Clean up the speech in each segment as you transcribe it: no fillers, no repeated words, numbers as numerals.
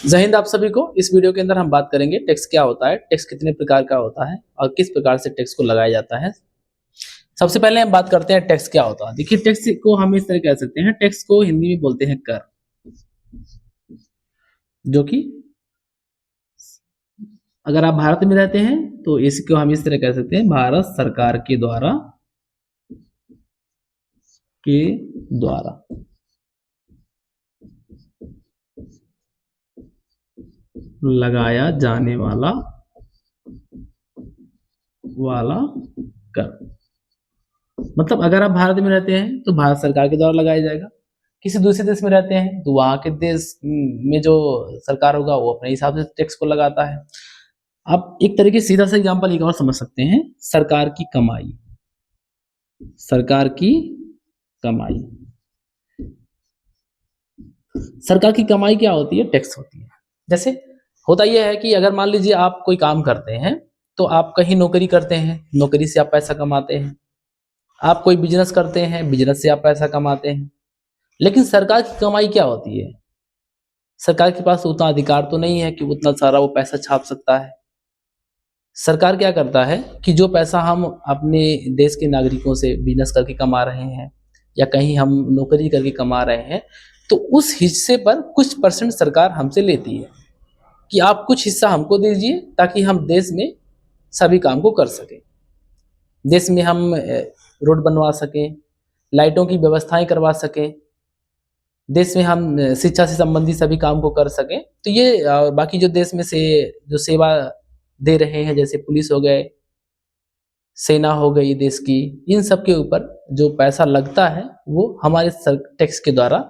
जय हिंद आप सभी को। इस वीडियो के अंदर हम बात करेंगे टैक्स क्या होता है, टैक्स कितने प्रकार का होता है और किस प्रकार से टैक्स को लगाया जाता है। सबसे पहले हम बात करते हैं टैक्स क्या होता है। देखिए, टैक्स को हम इस तरह कह सकते हैं, टैक्स को हिंदी में बोलते हैं कर, जो कि अगर आप भारत में रहते हैं तो इसको हम इस तरह कह सकते हैं, भारत सरकार के द्वारा लगाया जाने वाला कर। मतलब अगर आप भारत में रहते हैं तो भारत सरकार के द्वारा लगाया जाएगा। किसी दूसरे देश में रहते हैं तो वहां के देश में जो सरकार होगा वो अपने हिसाब से टैक्स को लगाता है। आप एक तरीके से सीधा सा एग्जांपल एक और समझ सकते हैं, सरकार की कमाई। सरकार की कमाई क्या होती है? टैक्स होती है। जैसे होता यह है कि अगर मान लीजिए आप कोई काम करते हैं तो आप कहीं नौकरी करते हैं, नौकरी से आप पैसा कमाते हैं। आप कोई बिजनेस करते हैं, बिजनेस से आप पैसा कमाते हैं। लेकिन सरकार की कमाई क्या होती है? सरकार के पास उतना अधिकार तो नहीं है कि उतना सारा वो पैसा छाप सकता है। सरकार क्या करता है कि जो पैसा हम अपने देश के नागरिकों से बिजनेस करके कमा रहे हैं या कहीं हम नौकरी करके कमा रहे हैं, तो उस हिस्से पर कुछ परसेंट सरकार हमसे लेती है कि आप कुछ हिस्सा हमको दीजिए ताकि हम देश में सभी काम को कर सकें। देश में हम रोड बनवा सकें, लाइटों की व्यवस्थाएं करवा सकें, देश में हम शिक्षा से संबंधित सभी काम को कर सकें। तो ये बाकी जो देश में से जो सेवा दे रहे हैं, जैसे पुलिस हो गए, सेना हो गई देश की, इन सब के ऊपर जो पैसा लगता है वो हमारे टैक्स के द्वारा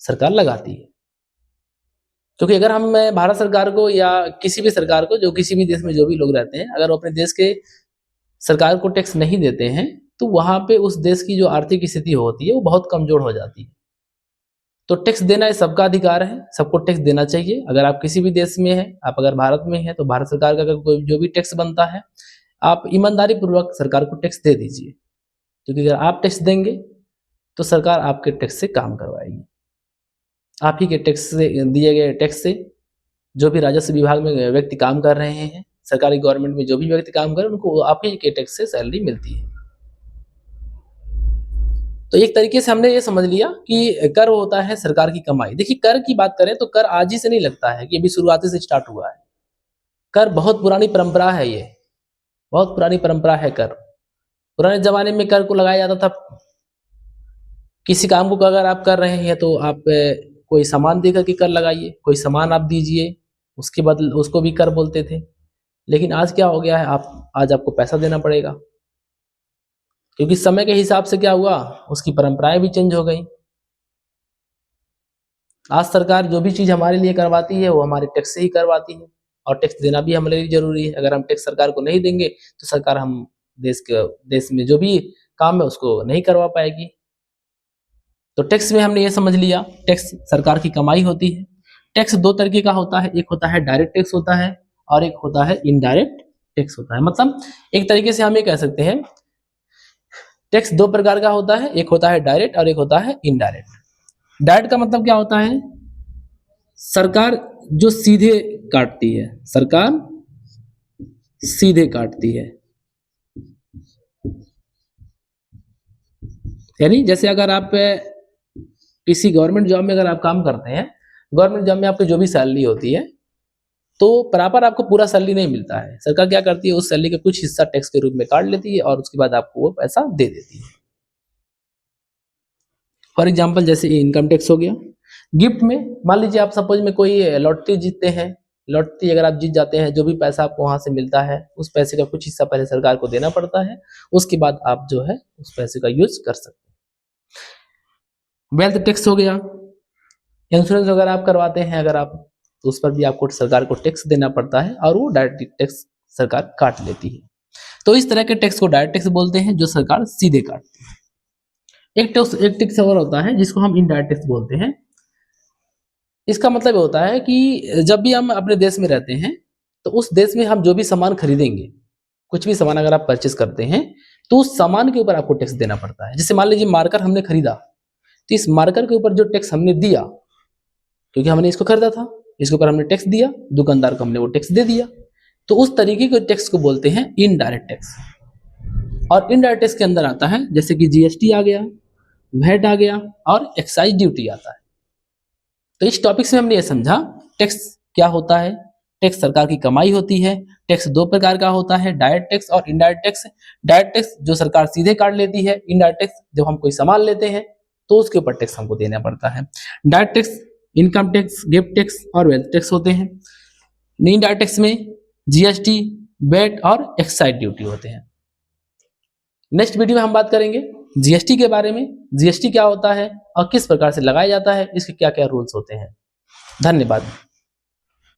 सरकार लगाती है। क्योंकि अगर हम भारत सरकार को या किसी भी सरकार को, जो किसी भी देश में जो भी लोग रहते हैं, अगर वो अपने देश के सरकार को टैक्स नहीं देते हैं तो वहां पे उस देश की जो आर्थिक स्थिति होती है वो बहुत कमजोर हो जाती है। तो टैक्स देना ये सबका अधिकार है, सबको टैक्स देना चाहिए। अगर आप किसी भी देश में हैं, आप अगर भारत में हैं तो भारत सरकार का कोई जो भी टैक्स बनता है आप ईमानदारी पूर्वक सरकार को टैक्स दे दीजिए। क्योंकि अगर आप टैक्स देंगे तो सरकार आपके टैक्स से काम करवाएगी। आप ही के टैक्स से, दिए गए टैक्स से जो भी राजस्व विभाग में व्यक्ति काम कर रहे हैं, सरकारी गवर्नमेंट में जो भी व्यक्ति काम कर रहे हैं, उनको आप ही के टैक्स से सैलरी मिलती है। तो एक तरीके से हमने ये समझ लिया कि कर होता है सरकार की कमाई। देखिए, कर की बात करें तो कर आज ही से नहीं लगता है कि अभी शुरुआती से स्टार्ट हुआ है। कर बहुत पुरानी परंपरा है, ये बहुत पुरानी परंपरा है कर। पुराने जमाने में कर को लगाया जाता था। किसी काम को अगर आप कर रहे हैं तो आप कोई सामान दे करके कर लगाइए, कोई सामान आप दीजिए, उसके बदले उसको भी कर बोलते थे। लेकिन आज क्या हो गया है, आज आपको पैसा देना पड़ेगा। क्योंकि समय के हिसाब से क्या हुआ, उसकी परंपराएं भी चेंज हो गई। आज सरकार जो भी चीज हमारे लिए करवाती है वो हमारे टैक्स से ही करवाती है, और टैक्स देना भी हमारे लिए जरूरी है। अगर हम टैक्स सरकार को नहीं देंगे तो सरकार हम देश में जो भी काम है उसको नहीं करवा पाएगी। तो टैक्स में हमने ये समझ लिया, टैक्स सरकार की कमाई होती है। टैक्स दो तरीके का होता है, एक होता है डायरेक्ट टैक्स होता है और एक होता है इनडायरेक्ट टैक्स होता है। मतलब एक तरीके से हम ये कह सकते हैं, टैक्स दो प्रकार का होता है, एक होता है डायरेक्ट और एक होता है इनडायरेक्ट। डायरेक्ट का मतलब क्या होता है? सरकार जो सीधे काटती है, सरकार सीधे काटती है। यानी जैसे अगर आप किसी गवर्नमेंट जॉब में अगर आप काम करते हैं, गवर्नमेंट जॉब में आपकी जो भी सैलरी होती है तो प्रॉपर आपको पूरा सैलरी नहीं मिलता है। सरकार क्या करती है, उस सैलरी का कुछ हिस्सा टैक्स के रूप में काट लेती है और उसके बाद आपको वो पैसा दे देती है। फॉर एग्जाम्पल जैसे इनकम टैक्स हो गया। गिफ्ट में मान लीजिए आप सपोज में कोई लॉटरी जीतते हैं, लॉटरी अगर आप जीत जाते हैं, जो भी पैसा आपको वहां से मिलता है उस पैसे का कुछ हिस्सा पहले सरकार को देना पड़ता है, उसके बाद आप जो है उस पैसे का यूज कर सकते हैं। वेल्थ टैक्स हो गया। इंश्योरेंस अगर आप करवाते हैं, अगर आप तो उस पर भी आपको सरकार को टैक्स देना पड़ता है और वो डायरेक्ट टैक्स सरकार काट लेती है। तो इस तरह के टैक्स को डायरेक्ट टैक्स बोलते हैं, जो सरकार सीधे काटती है। एक टैक्स और होता है जिसको हम इनडायरेक्ट टैक्स बोलते हैं। इसका मतलब होता है कि जब भी हम अपने देश में रहते हैं तो उस देश में हम जो भी सामान खरीदेंगे, कुछ भी सामान अगर आप परचेस करते हैं तो उस सामान के ऊपर आपको टैक्स देना पड़ता है। जैसे मान लीजिए मार्कर हमने खरीदा, तो इस मार्कर के ऊपर जो टैक्स हमने दिया, क्योंकि हमने इसको खरीदा था, इसके ऊपर हमने टैक्स दिया, दुकानदार को हमने वो टैक्स दे दिया। तो उस तरीके के टैक्स को बोलते हैं इनडायरेक्ट टैक्स। और इनडायरेक्ट टैक्स के अंदर आता है जैसे कि जीएसटी आ गया, वैट आ गया और एक्साइज ड्यूटी आता है। तो इस टॉपिक से हमने ये समझा टैक्स क्या होता है। टैक्स सरकार की कमाई होती है। टैक्स दो प्रकार का होता है, डायरेक्ट टैक्स और इनडायरेक्ट टैक्स। डायरेक्ट टैक्स जो सरकार सीधे काट लेती है, इनडायरेक्ट टैक्स जब हम कोई सामान लेते हैं तो उसके ऊपर टैक्स हमको देना पड़ता है। Direct tax income tax, gift tax और वेल्थ टैक्स होते हैं। इनडायरेक्ट टैक्स में जीएसटी, वैट और एक्साइज ड्यूटी होते हैं। नेक्स्ट वीडियो में हम बात करेंगे जीएसटी के बारे में। जीएसटी क्या होता है और किस प्रकार से लगाया जाता है, इसके क्या क्या रूल्स होते हैं। धन्यवाद।